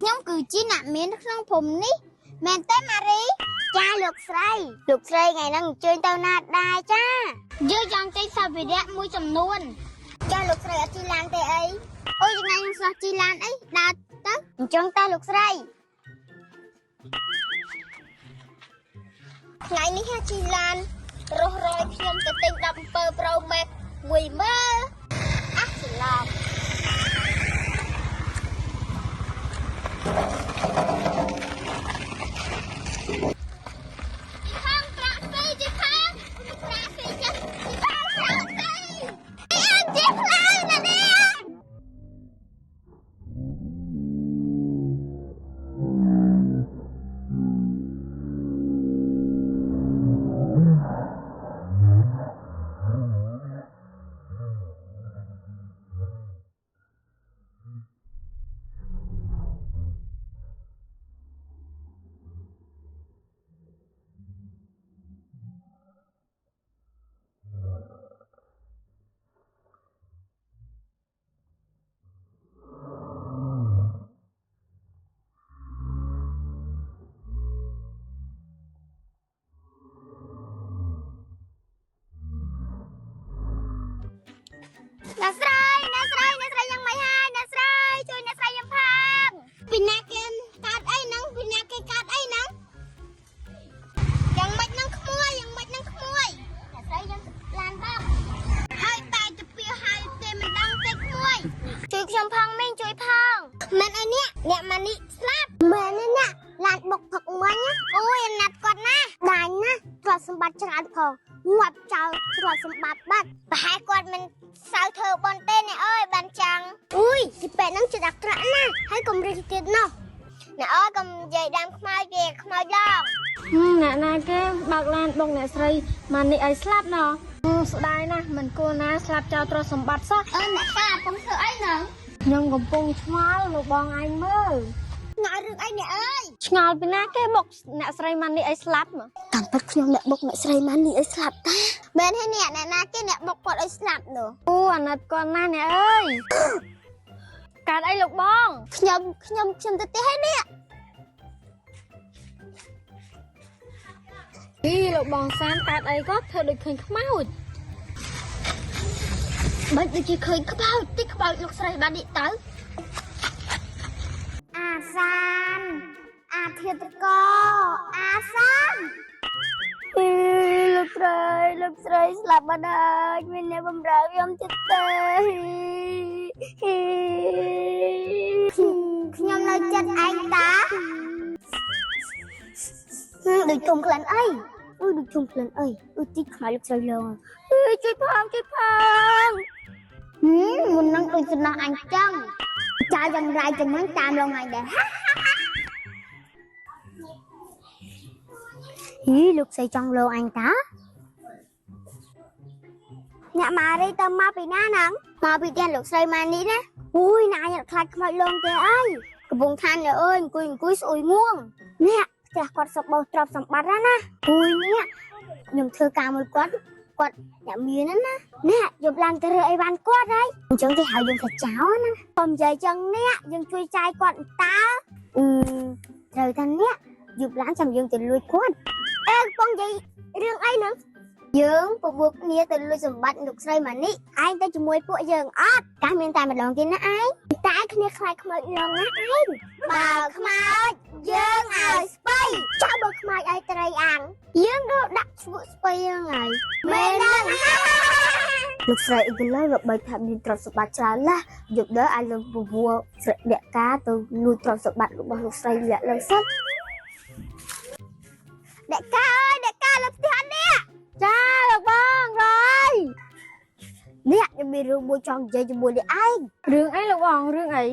ខ្ញុំគឺជាអ្នកមានក្នុងភូមិនេះមែនទេម៉ារីចាលោកស្រីថ្ងៃហ្នឹងអញ្ជើញទៅណាដែរចាយើងចង់ចេញសភារៈមួយចំនួនចាលោកស្រីអត់ជិះឡានទេអីអូយថ្ងៃខ្ញុំស្រស់ជិះឡានអីដើរទៅអញ្ចឹងតើលោកស្រីថ្ងៃនេះជិះឡានរស់រយខ្ញុំទៅទិញ17 Pro Max មួយមើលអះច្រឡំអ្នកស្រីយ៉ាងម៉េចហើយអ្នកស្រីជួយអ្នកស្រីយ៉ាងផងពីណាគេកាត់អីហ្នឹងពីណាគេកាត់អីហ្នឹងយ៉ាងម៉េចហ្នឹងក្មួយអ្នកស្រីយ៉ាងឡានបោកហើយតែទៅពីហើយទេមិនដឹងទេក្មួយជួយខ្ញុំផងមីងជួយផងមែនអីនេះអ្នកម៉ានីស្លាប់មែនទេណាឡានបុកផឹកមាញ់អូយអាណិតគាត់ណាដាញ់ណាទ្រព្យសម្បត្តិច្រើនផងងាប់ចោលទ្រព្យសម្បត្តិបាត់ប្រហែលគាត់មិនសៅធ្វើបនទេអ្នកអើយបានចាំងអុយទីពេទ្យហ្នឹងចិត្តអាក្រក់ណាស់ហើយកុំរិះទៀតនោះអ្នកអើយកុំនិយាយដើមខ្មៅគេខ្មៅឡងអ្នកណាគេបើកឡានបងអ្នកស្រីម៉ានីឲ្យស្លាប់ណោះស្ដាយណាស់មិនគួរណាស្លាប់ចោលទ្រព្យសម្បត្តិសោះអ្នកតាកំពុងធ្វើអីហ្នឹងខ្ញុំកំពុងឆ្ងល់លោកបងឯងមើលឆ្ងល់រឿងអីអ្នកអើយឆ្ងល់ពីណាគេបុកអ្នកស្រីម៉ានីឲ្យស្លាប់តាមពិតខ្ញុំអ្នកបុកអ្នកស្រីម៉ានីឲ្យស្លាប់តាមែនទេអ្នកណាគេអ្នកបុកគាត់ឲ្យស្លាប់នោះអូអាណិតគាត់ណាអ្នកអើយកើតអីលោកបងខ្ញុំទៅទេហើយនេះលោកបងសានកើតអីក៏ធ្វើដូចឃើញខ្មោចមិនដូចជាឃើញខ្មោចទីខ្មោចលោកស្រីបាននេះទៅអាសានអាធាតកអាសានលោកស្រីស្លាប់បាត់ហើយមានអ្នកបំរើខ្ញុំចិត្តទេខ្ញុំនៅចិត្តឯងតាដូចជុំក្លិនអីដូចជុំក្លិនអីទីខ្មៅលោកស្រីលងជួយផងមុននឹងដូចសំណោះអញចឹងចាយយ៉ាងไรចំណឹងតាមលងអញដែរលោកស្រីចង់លោអញតាអ្នកម៉ារីទៅមកពីណាហ្នឹងមកពីផ្ទះលោកស្រីម៉ានីណាអូយណាអញអត់ខ្លាចខ្មោចលងទេអើយកំពុងថានអើយអង្គុយស្អុយងួងនេះផ្ទះគាត់សបោទ្រព្យសម្បត្តិណាអូយនេះខ្ញុំធ្វើការមួយគាត់អ្នកមានណានេះយកឡើងទៅរើអីវ៉ាន់គាត់ហើយអញ្ចឹងគេហៅយើងថាចោលណាកុំនិយាយចឹងនេះយើងជួយចាយគាត់តើត្រូវថានេះយកឡើងចាំយើងទៅលួចគាត់កំពុងនិយាយរឿងអីហ្នឹងយើងពពួកគ្នាទៅលួចសម្បត្តិលោកស្រីម៉ានីឯងទៅជាមួយពួកយើងអត់កាសមានតែម្ដងទៀតណាឯងតែគ្នាខ្លាចខ្មោចលងណាឯងបើខ្មោចយើងឲ្យស្បៃចាំបើខ្មោចឲ្យត្រីអាំងយើងដាក់ឈ្មោះស្បៃហ្នឹងហើយមែនទេលោកស្រីអ៊ីក្លើរបីថាមានទ្រព្យសម្បត្តិច្រើនណាស់យប់ដល់ឲ្យលោកពពួកស្រអ្នកការទៅលួចទ្រព្យសម្បត្តិរបស់លោកស្រីលាក់លើសិនអ្នកកាលើផ្ទះនេះចាលោកបងរយនេះខ្ញុំមានរឿងមួយចង់និយាយជាមួយអ្នកឯងរឿងអីលោកបងរឿងអី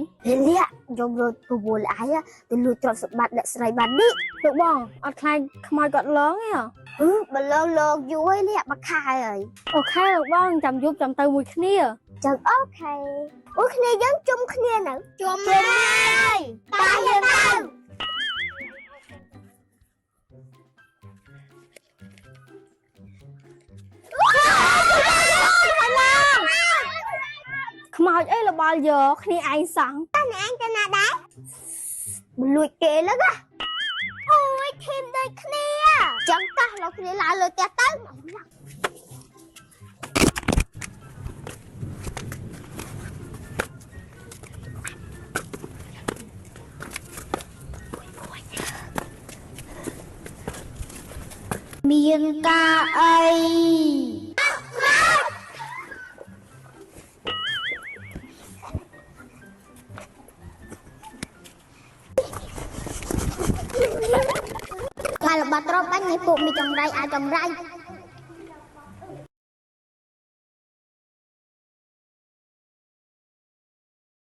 នេះខ្ញុំរត់ប្រវល់ឯងទៅលួចទ្រព្យសម្បត្តិអ្នកស្រីបាននេះលោកបងអត់ខ្លាចខ្មោចគាត់លងទេបើលងយូរហើយនេះបាក់ខែហើយអូខេលោកបងចាំយប់ចាំទៅមួយគ្នាចឹងអូខេគ្នាយើងជុំគ្នានៅជុំហើយតាយើងទៅខ្មោចអីលបល់យកគ្នាឯងសោះតើអ្នកឯងទៅណាដែរ លួចគេលឹកអូយធីមដូចគ្នាចឹងតោះលោកគ្នាឡើងលើផ្ទះទៅមានការអីការល្បាត់ត្រប់បាញ់នេះពួកមីចង្រៃអាចចង្រៃ